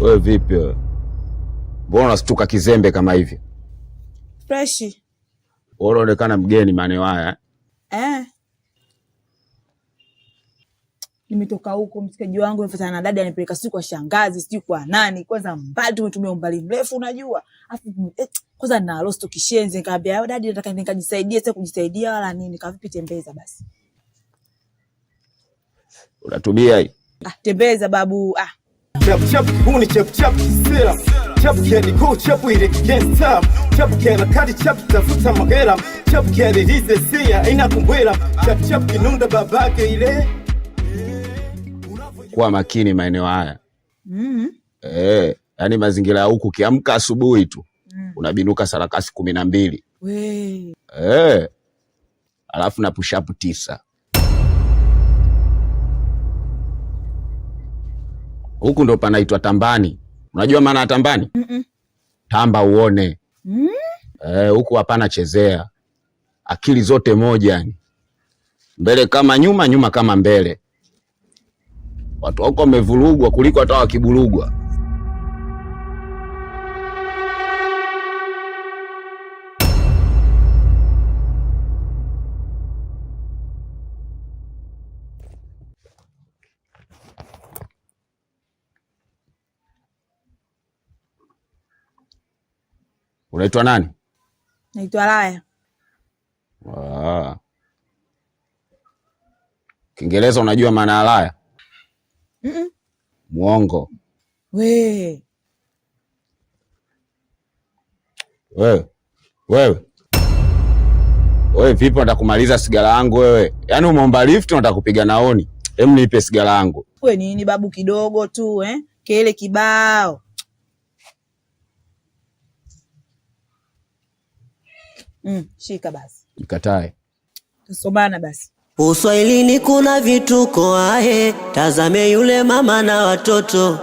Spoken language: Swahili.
Wewe vipi wewe? Mbona unastuka kizembe kama hivi? Fresh. Wewe unaonekana mgeni maeneo haya. Nimetoka huko, msikaji wangu amefuatana na dada anipeleka siku kwa shangazi, sijui kwa nani. Kwanza mbali tumetumia umbali mrefu unajua. Afu kwanza na lost kishenzi, nikamwambia dada nataka nikajisaidie, sasa kujisaidia wala nini, kavipi tembeza basi. Unatumia hii? Tembeza babu. Chap chap huni chap chap sera. Chap kedi go chap ile can't stop. Chap kena kadi chap tafuta magera. Chap kedi dize sia inakumbwela. Chap chap kinunda babake ile. Kuwa makini maeneo haya. Yani mazingira ya huku kiamka asubuhi tu. Unabinuka sarakasi 12. We. Alafu na push up 9. Huku ndo panaitwa Tambani. Unajua maana ya Tambani? Tamba uone. Huku hapana chezea. Akili zote moja yani. Mbele kama nyuma, nyuma kama mbele. Watu wako wamevurugwa kuliko hata wakibulugwa. Unaitwa nani? Naitwa Laya. Kiingereza unajua maana ya Laya? Muongo. Wewe vipi unataka kumaliza sigara yangu wewe? Yaani umeomba lift unataka kupiga naoni. Hem, nipe sigara yangu. Wewe nini babu, kidogo tu kile kibao. Shika basi. Nikatae. Tusomana basi. Uswahilini kuna vituko tazame yule mama na watoto.